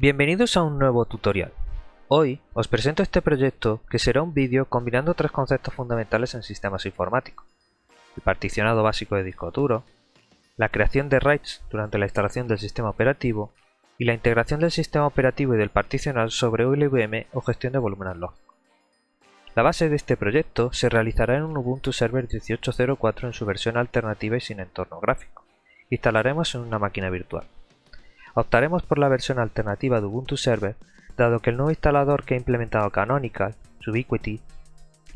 Bienvenidos a un nuevo tutorial. Hoy os presento este proyecto que será un vídeo combinando tres conceptos fundamentales en sistemas informáticos: el particionado básico de disco duro, la creación de RAIDs durante la instalación del sistema operativo y la integración del sistema operativo y del particional sobre LVM o gestión de volúmenes lógicos. La base de este proyecto se realizará en un Ubuntu Server 18.04 en su versión alternativa y sin entorno gráfico. Instalaremos en una máquina virtual. Optaremos por la versión alternativa de Ubuntu Server, dado que el nuevo instalador que ha implementado Canonical, Ubiquiti,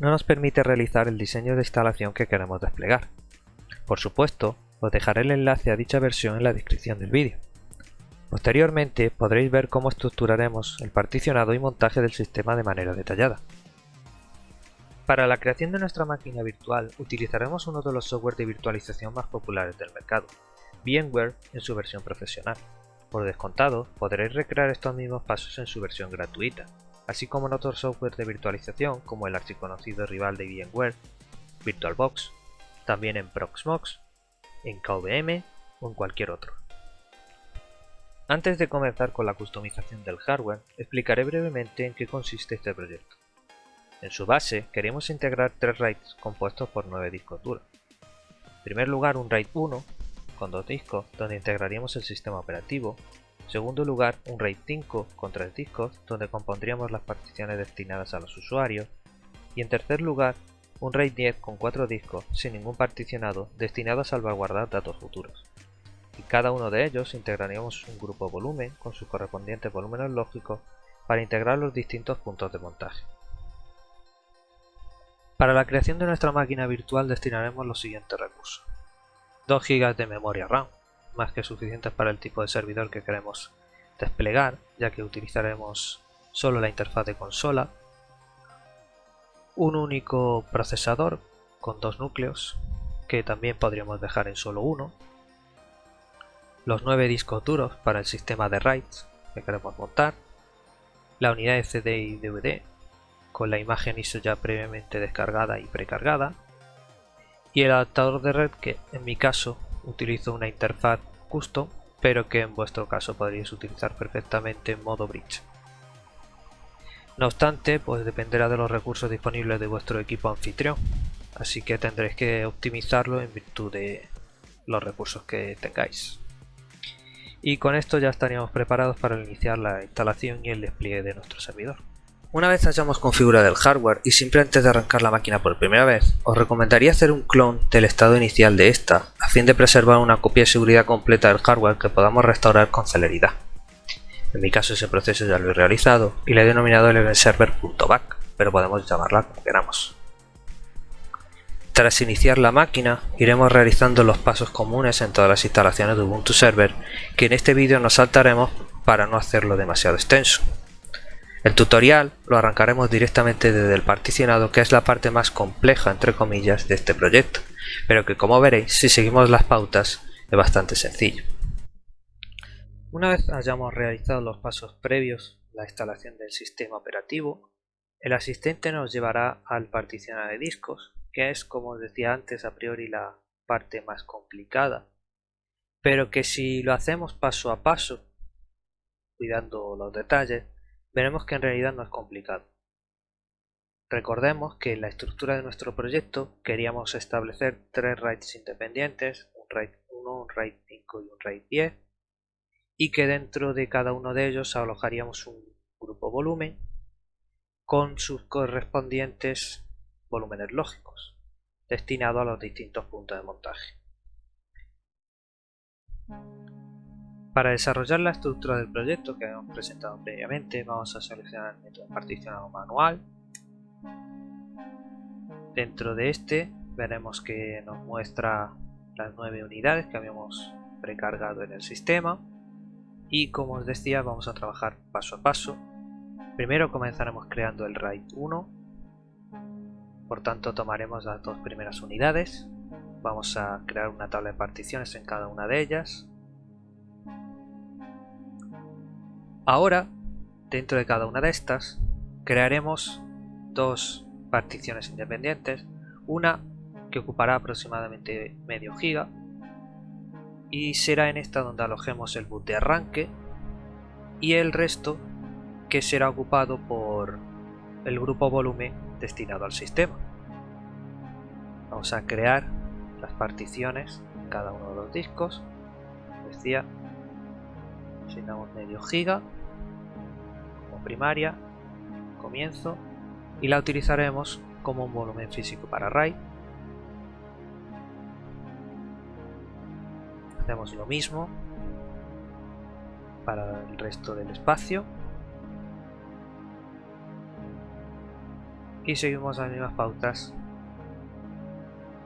no nos permite realizar el diseño de instalación que queremos desplegar. Por supuesto, os dejaré el enlace a dicha versión en la descripción del vídeo. Posteriormente podréis ver cómo estructuraremos el particionado y montaje del sistema de manera detallada. Para la creación de nuestra máquina virtual utilizaremos uno de los software de virtualización más populares del mercado, VMware en su versión profesional. Por descontado, podréis recrear estos mismos pasos en su versión gratuita, así como en otros software de virtualización como el archiconocido rival de VMware, VirtualBox, también en Proxmox, en KVM o en cualquier otro. Antes de comenzar con la customización del hardware, explicaré brevemente en qué consiste este proyecto. En su base, queremos integrar tres RAIDs compuestos por 9 discos duros. En primer lugar, un RAID 1, con 2 discos, donde integraríamos el sistema operativo. En segundo lugar, un RAID 5 con 3 discos, donde compondríamos las particiones destinadas a los usuarios. Y en tercer lugar, un RAID 10 con 4 discos, sin ningún particionado, destinado a salvaguardar datos futuros. Y cada uno de ellos integraríamos un grupo volumen con sus correspondientes volúmenes lógicos para integrar los distintos puntos de montaje. Para la creación de nuestra máquina virtual destinaremos los siguientes recursos: 2 GB de memoria RAM, más que suficientes para el tipo de servidor que queremos desplegar, ya que utilizaremos solo la interfaz de consola, un único procesador con 2 núcleos, que también podríamos dejar en solo uno, los 9 discos duros para el sistema de RAIDs que queremos montar, la unidad de CD y DVD con la imagen ISO ya previamente descargada y precargada, y el adaptador de red, que en mi caso utilizo una interfaz custom, pero que en vuestro caso podríais utilizar perfectamente en modo bridge. No obstante, pues dependerá de los recursos disponibles de vuestro equipo anfitrión, así que tendréis que optimizarlo en virtud de los recursos que tengáis. Y con esto ya estaríamos preparados para iniciar la instalación y el despliegue de nuestro servidor. Una vez hayamos configurado el hardware y siempre antes de arrancar la máquina por primera vez, os recomendaría hacer un clon del estado inicial de esta, a fin de preservar una copia de seguridad completa del hardware que podamos restaurar con celeridad. En mi caso ese proceso ya lo he realizado y le he denominado lvserver.back, pero podemos llamarla como queramos. Tras iniciar la máquina, iremos realizando los pasos comunes en todas las instalaciones de Ubuntu Server, que en este vídeo nos saltaremos para no hacerlo demasiado extenso. El tutorial lo arrancaremos directamente desde el particionado, que es la parte más compleja entre comillas de este proyecto, pero que, como veréis, si seguimos las pautas es bastante sencillo. Una vez hayamos realizado los pasos previos a la instalación del sistema operativo, el asistente nos llevará al particionado de discos, que es, como os decía antes, a priori la parte más complicada, pero que si lo hacemos paso a paso, cuidando los detalles, veremos que en realidad no es complicado. Recordemos que en la estructura de nuestro proyecto queríamos establecer 3 RAIDs independientes, un RAID 1, un RAID 5 y un RAID 10, y que dentro de cada uno de ellos alojaríamos un grupo volumen con sus correspondientes volúmenes lógicos, destinado a los distintos puntos de montaje. Para desarrollar la estructura del proyecto que hemos presentado previamente, vamos a seleccionar el método particionado manual. Dentro de este veremos que nos muestra las 9 unidades que habíamos precargado en el sistema, y como os decía, vamos a trabajar paso a paso. Primero comenzaremos creando el RAID 1, por tanto tomaremos las 2 primeras unidades, vamos a crear una tabla de particiones en cada una de ellas. Ahora, dentro de cada una de estas, crearemos 2 particiones independientes, una que ocupará aproximadamente medio giga, y será en esta donde alojemos el boot de arranque y el resto que será ocupado por el grupo volumen destinado al sistema. Vamos a crear las particiones en cada uno de los discos. Decía, asignamos medio giga como primaria, comienzo, y la utilizaremos como un volumen físico para RAID. Hacemos lo mismo para el resto del espacio y seguimos las mismas pautas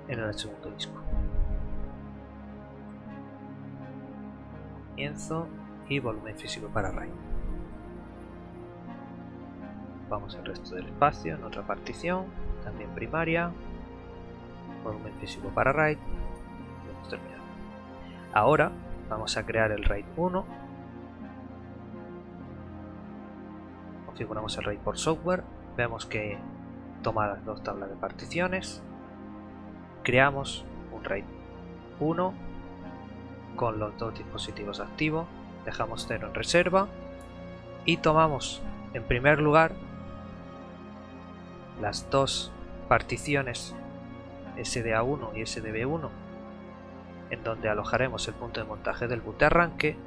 en el segundo disco. Comienzo y volumen físico para RAID. Vamos al resto del espacio en otra partición, también primaria, volumen físico para RAID. Hemos terminado. Ahora vamos a crear el RAID 1. Configuramos el RAID por software. Vemos que toma las dos tablas de particiones. Creamos un RAID 1 con los dos dispositivos activos. Dejamos 0 en reserva y tomamos en primer lugar las dos particiones SDA1 y SDB1 en donde alojaremos el punto de montaje del boot de arranque,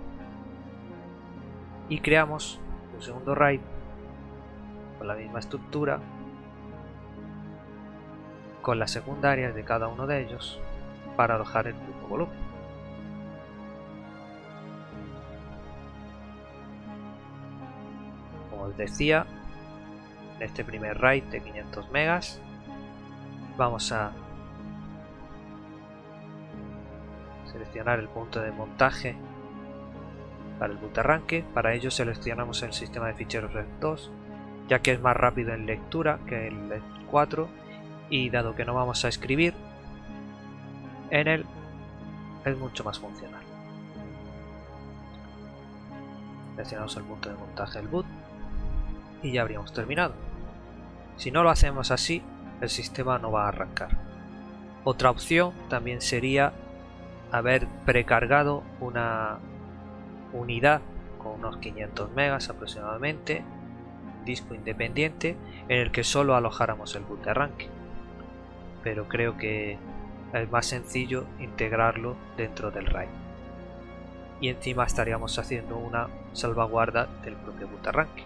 y creamos un segundo RAID con la misma estructura con las secundarias de cada uno de ellos para alojar el grupo volumen. Como os decía, en este primer RAID de 500 megas vamos a seleccionar el punto de montaje para el boot de arranque. Para ello seleccionamos el sistema de ficheros RAID 2, ya que es más rápido en lectura que el RAID 4, y dado que no vamos a escribir en él, es mucho más funcional. Seleccionamos el punto de montaje del boot y ya habríamos terminado. Si no lo hacemos así, el sistema no va a arrancar. Otra opción también sería haber precargado una unidad con unos 500 megas aproximadamente, disco independiente, en el que solo alojáramos el boot de arranque, pero creo que es más sencillo integrarlo dentro del RAID, y encima estaríamos haciendo una salvaguarda del propio boot de arranque.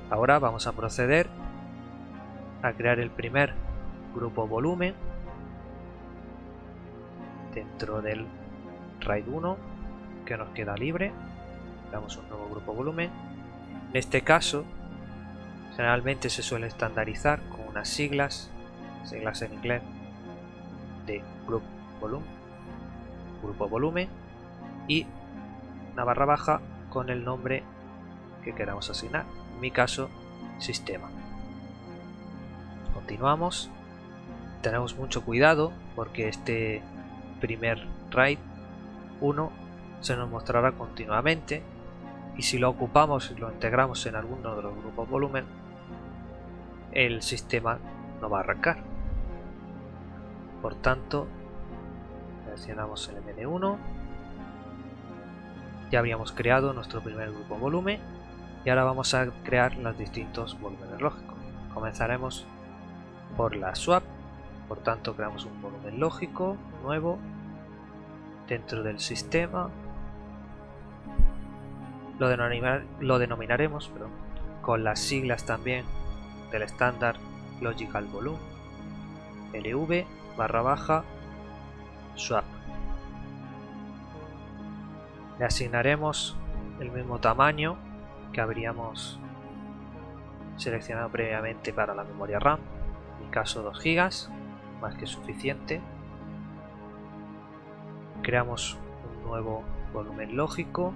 Ahora vamos a proceder a crear el primer grupo volumen dentro del RAID 1 que nos queda libre. Damos un nuevo grupo volumen. En este caso generalmente se suele estandarizar con unas siglas en inglés de grupo volumen y una barra baja con el nombre que queramos asignar, en mi caso sistema. Continuamos. Tenemos mucho cuidado porque este primer RAID 1 se nos mostrará continuamente, y si lo ocupamos y lo integramos en alguno de los grupos volumen, el sistema no va a arrancar. Por tanto, seleccionamos el MD1. Ya habríamos creado nuestro primer grupo volumen y ahora vamos a crear los distintos volúmenes lógicos. Comenzaremos por la swap. Por tanto, creamos un volumen lógico nuevo dentro del sistema. Lo denominaremos con las siglas también del estándar Logical Volume, LV / swap. Le asignaremos el mismo tamaño que habríamos seleccionado previamente para la memoria RAM, en mi caso 2 GB, más que suficiente. Creamos un nuevo volumen lógico,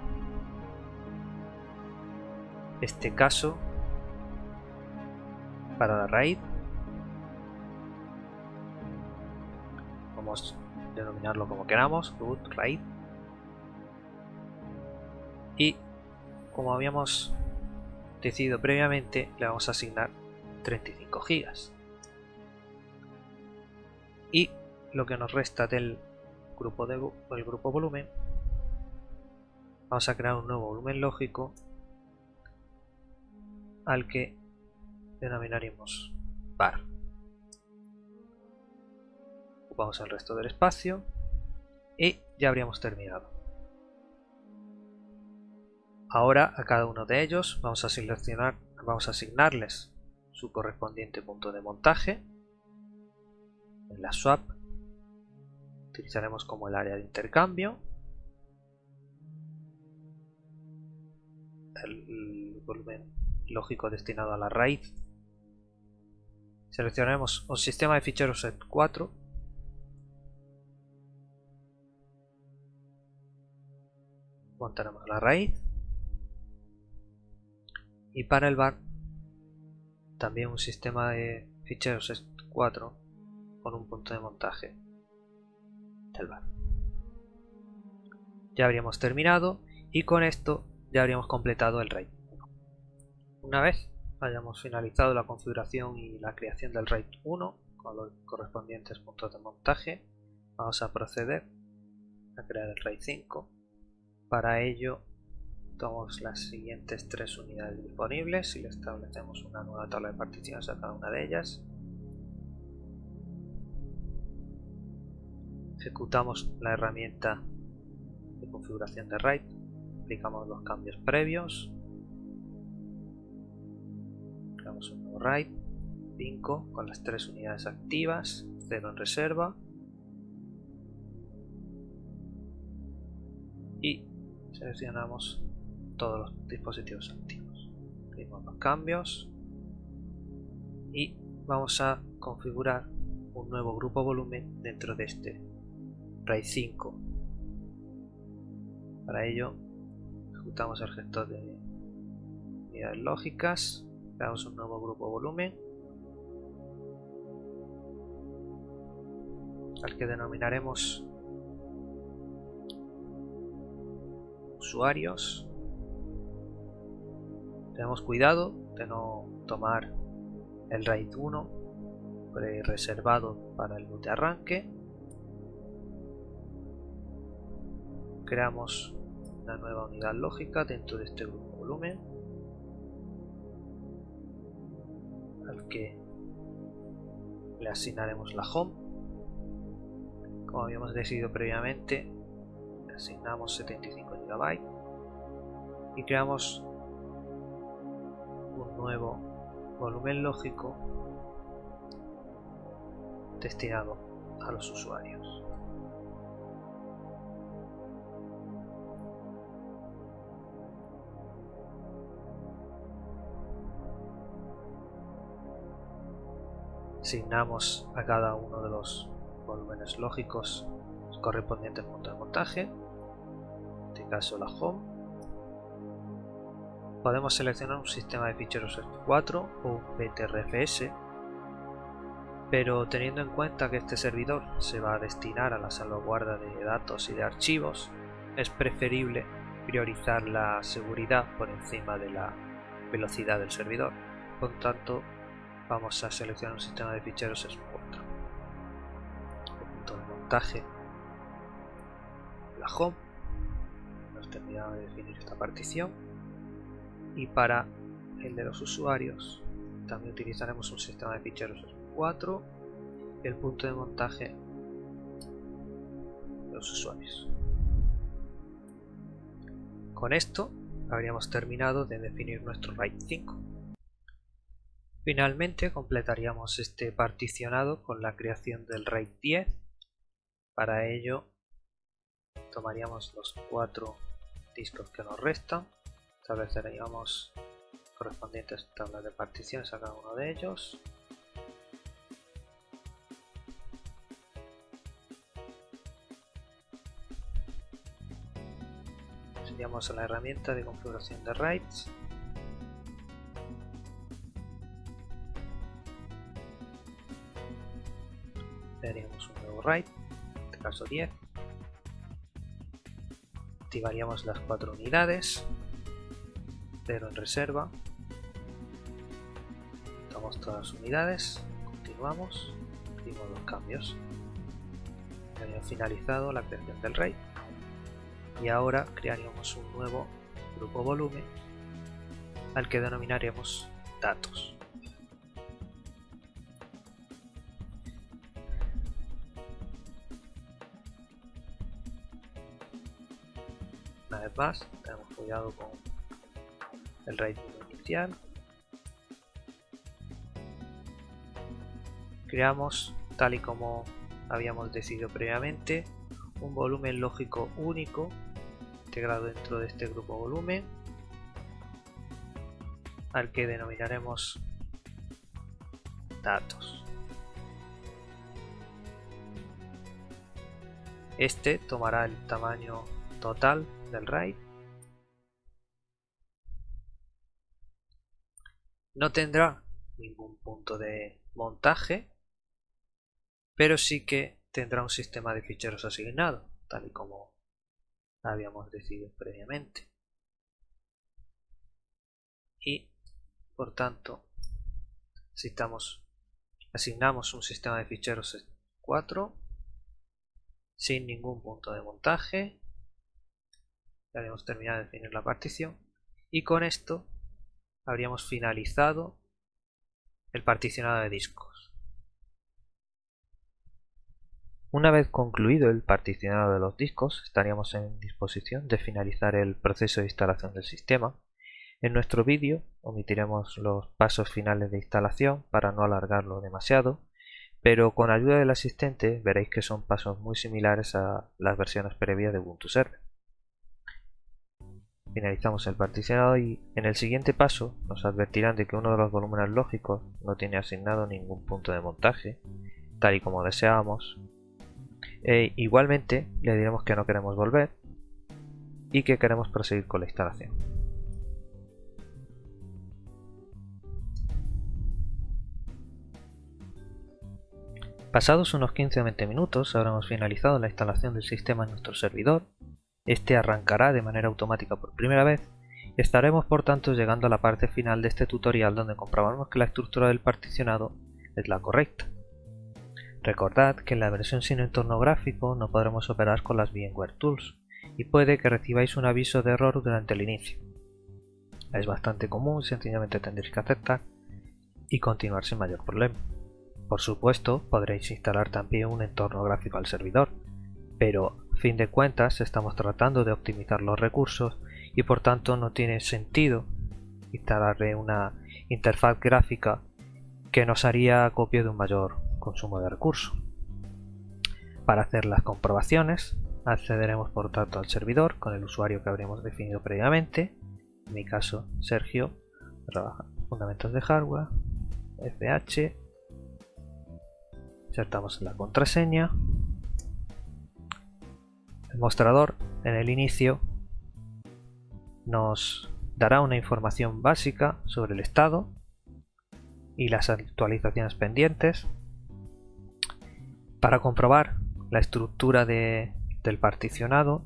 este caso para la RAID. Vamos a denominarlo como queramos, root RAID, y como habíamos decidido previamente, le vamos a asignar 35 GB. Y lo que nos resta del grupo volumen, vamos a crear un nuevo volumen lógico al que denominaremos bar. Ocupamos el resto del espacio y ya habríamos terminado. Ahora a cada uno de ellos vamos a asignarles su correspondiente punto de montaje. En la swap utilizaremos como el área de intercambio el volumen lógico destinado a la raíz. Seleccionaremos un sistema de ficheros set4. Montaremos la raíz. Y para el bar también un sistema de ficheros set4 con un punto de montaje del bar. Ya habríamos terminado y con esto ya habríamos completado el RAID 1. Una vez hayamos finalizado la configuración y la creación del RAID 1 con los correspondientes puntos de montaje, vamos a proceder a crear el RAID 5. Para ello tomamos las siguientes 3 unidades disponibles y le establecemos una nueva tabla de particiones a cada una de ellas. Ejecutamos la herramienta de configuración de RAID, aplicamos los cambios previos, creamos un nuevo RAID 5 con las 3 unidades activas, 0 en reserva y seleccionamos todos los dispositivos activos. Abrimos los cambios y vamos a configurar un nuevo grupo volumen dentro de este RAID 5. Para ello ejecutamos el gestor de unidades lógicas, creamos un nuevo grupo volumen al que denominaremos usuarios. Tenemos cuidado de no tomar el RAID 1 reservado para el boot de arranque. Creamos una nueva unidad lógica dentro de este grupo volumen al que le asignaremos la home. Como habíamos decidido previamente, le asignamos 75 GB y creamos un nuevo volumen lógico destinado a los usuarios. Asignamos a cada uno de los volúmenes lógicos los correspondientes puntos de montaje, en este caso la home. Podemos seleccionar un sistema de ficheros set4 o un BTRFS, pero teniendo en cuenta que este servidor se va a destinar a la salvaguarda de datos y de archivos, es preferible priorizar la seguridad por encima de la velocidad del servidor. Por tanto, vamos a seleccionar un sistema de ficheros set4. El punto de montaje, la home. Hemos terminado de definir esta partición. Y para el de los usuarios también utilizaremos un sistema de ficheros set4 y el punto de montaje de los usuarios. Con esto habríamos terminado de definir nuestro RAID 5. Finalmente completaríamos este particionado con la creación del RAID 10. Para ello tomaríamos los 4 discos que nos restan, estableceríamos correspondientes tablas de particiones a cada uno de ellos. Iríamos a la herramienta de configuración de RAIDs. Crearíamos un nuevo RAID, en este caso 10. Activaríamos las 4 unidades, 0 en reserva. Tomamos todas las unidades, continuamos, hacemos los cambios. Ya finalizado la creación del RAID y ahora crearíamos un nuevo grupo volumen al que denominaremos datos. Una vez más, tenemos cuidado con el RAID 1 inicial. Creamos, tal y como habíamos decidido previamente, un volumen lógico único integrado dentro de este grupo volumen, al que denominaremos datos. Este tomará el tamaño total del RAID. No tendrá ningún punto de montaje, pero sí que tendrá un sistema de ficheros asignado, tal y como habíamos decidido previamente. Y por tanto, asignamos un sistema de ficheros 4 sin ningún punto de montaje. Ya habíamos terminado de definir la partición y con esto habríamos finalizado el particionado de discos. Una vez concluido el particionado de los discos, estaríamos en disposición de finalizar el proceso de instalación del sistema. En nuestro vídeo omitiremos los pasos finales de instalación para no alargarlo demasiado, pero con ayuda del asistente veréis que son pasos muy similares a las versiones previas de Ubuntu Server. Finalizamos el particionado y en el siguiente paso nos advertirán de que uno de los volúmenes lógicos no tiene asignado ningún punto de montaje, tal y como deseábamos. Igualmente le diremos que no queremos volver y que queremos proseguir con la instalación. Pasados unos 15 o 20 minutos habremos finalizado la instalación del sistema en nuestro servidor. Este arrancará de manera automática por primera vez y estaremos por tanto llegando a la parte final de este tutorial donde comprobamos que la estructura del particionado es la correcta. Recordad que en la versión sin entorno gráfico no podremos operar con las VMware Tools y puede que recibáis un aviso de error durante el inicio. Es bastante común, sencillamente tendréis que aceptar y continuar sin mayor problema. Por supuesto, podréis instalar también un entorno gráfico al servidor, pero a fin de cuentas estamos tratando de optimizar los recursos y por tanto no tiene sentido instalarle una interfaz gráfica que nos haría acopio de un mayor consumo de recursos. Para hacer las comprobaciones accederemos por tanto al servidor con el usuario que habríamos definido previamente, en mi caso Sergio, fundamentos de hardware, FH, insertamos la contraseña. El mostrador en el inicio nos dará una información básica sobre el estado y las actualizaciones pendientes. Para comprobar la estructura del particionado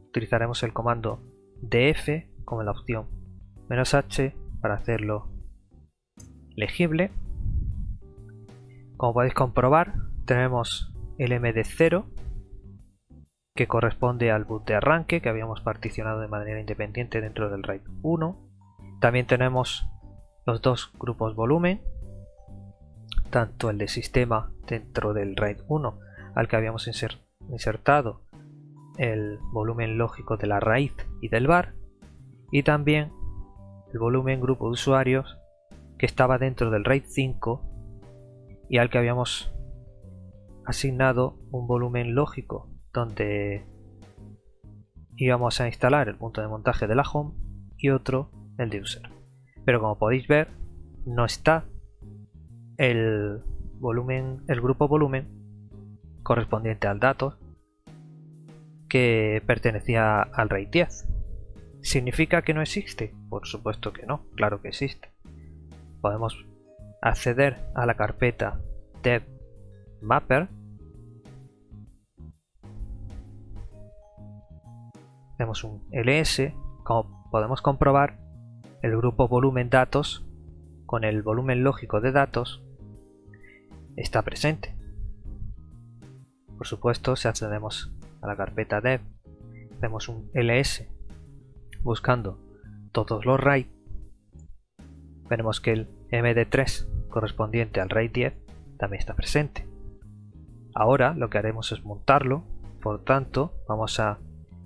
utilizaremos el comando df como la opción "-h" para hacerlo legible. Como podéis comprobar, tenemos el MD0 que corresponde al boot de arranque que habíamos particionado de manera independiente dentro del RAID 1. También tenemos los dos grupos volumen, tanto el de sistema dentro del RAID 1 al que habíamos insertado el volumen lógico de la raíz y del var, y también el volumen grupo de usuarios que estaba dentro del RAID 5 y al que habíamos asignado un volumen lógico donde íbamos a instalar el punto de montaje de la home y otro el de user. Pero como podéis ver, no está el grupo volumen correspondiente al datos que pertenecía al RAID 10. ¿Significa que no existe? Por supuesto que no, claro que existe. Podemos acceder a la carpeta dev mapper. Tenemos un ls, como podemos comprobar, el grupo volumen datos con el volumen lógico de datos está presente. Por supuesto, si accedemos a la carpeta dev, hacemos un ls buscando todos los RAID, veremos que el MD3 correspondiente al RAID 10 también está presente. Ahora lo que haremos es montarlo, por tanto vamos a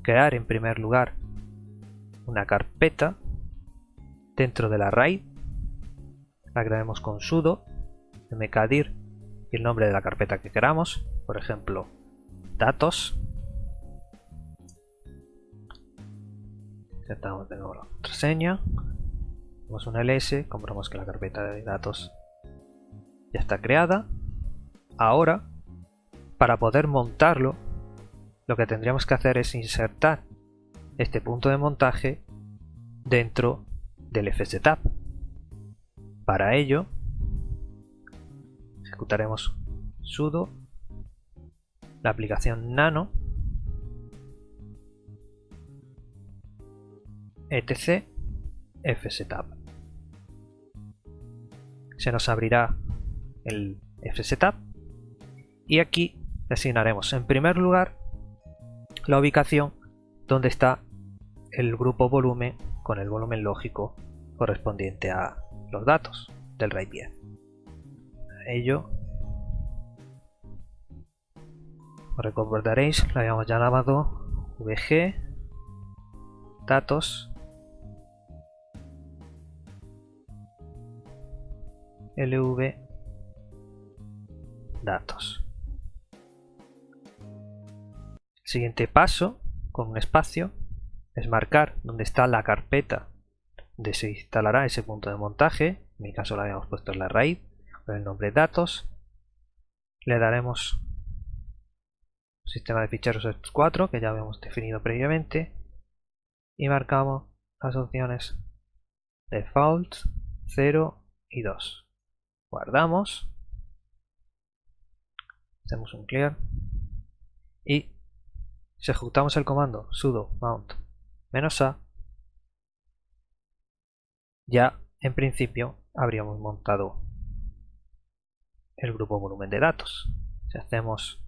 crear en primer lugar una carpeta dentro de la RAID, la crearemos con sudo mkdir y el nombre de la carpeta que queramos, por ejemplo datos. Insertamos de nuevo la contraseña, damos un ls, comprobamos que la carpeta de datos ya está creada. Ahora, para poder montarlo, lo que tendríamos que hacer es insertar este punto de montaje dentro del fsetup. Para ello, ejecutaremos sudo la aplicación nano etc fsetup. Se nos abrirá el fsetup y aquí le asignaremos en primer lugar la ubicación donde está el grupo volumen con el volumen lógico correspondiente a los datos del RAID 10. Para ello, recordaréis, lo habíamos llamado vg datos lv datos. El siguiente paso, con un espacio, es marcar donde está la carpeta donde se instalará ese punto de montaje. En mi caso lo habíamos puesto en la RAID con el nombre datos. Le daremos sistema de ficheros ext4 que ya habíamos definido previamente y marcamos las opciones default 0 y 2. Guardamos, hacemos un clear y si ejecutamos el comando sudo mount -a, ya en principio habríamos montado el grupo volumen de datos. Si hacemos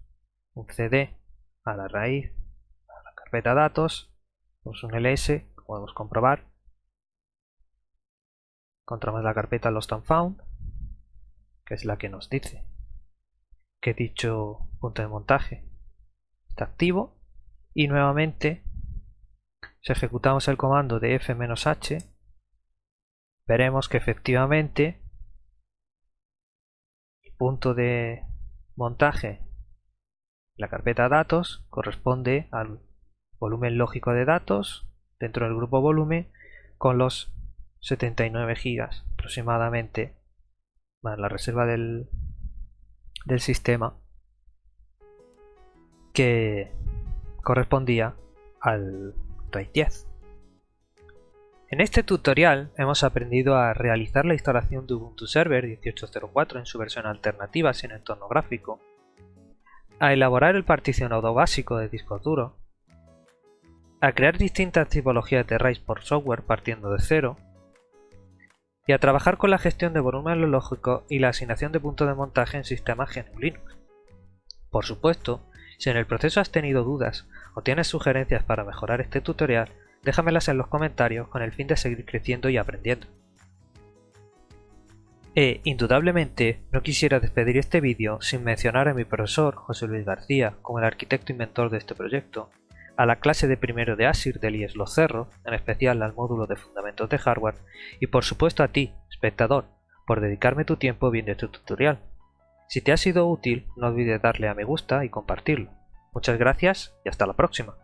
un cd a la raíz, a la carpeta datos, pues un ls, como podemos comprobar, encontramos la carpeta lost and found, que es la que nos dice que dicho punto de montaje está activo, y nuevamente si ejecutamos el comando de f-h veremos que efectivamente el punto de montaje, la carpeta datos, corresponde al volumen lógico de datos dentro del grupo volumen con los 79 GB aproximadamente, más la reserva del sistema que correspondía al RAID 10. En este tutorial hemos aprendido a realizar la instalación de Ubuntu Server 18.04 en su versión alternativa sin entorno gráfico, a elaborar el particionado básico de disco duro, a crear distintas tipologías de RAID por software partiendo de cero, y a trabajar con la gestión de volumen lógico y la asignación de puntos de montaje en sistemas GNU Linux. Por supuesto, si en el proceso has tenido dudas o tienes sugerencias para mejorar este tutorial, déjamelas en los comentarios con el fin de seguir creciendo y aprendiendo. Indudablemente, no quisiera despedir este vídeo sin mencionar a mi profesor José Luis García como el arquitecto inventor de este proyecto, a la clase de primero de ASIR del IES Los Cerros, en especial al módulo de fundamentos de hardware, y por supuesto a ti, espectador, por dedicarme tu tiempo viendo este tutorial. Si te ha sido útil, no olvides darle a me gusta y compartirlo. Muchas gracias y hasta la próxima.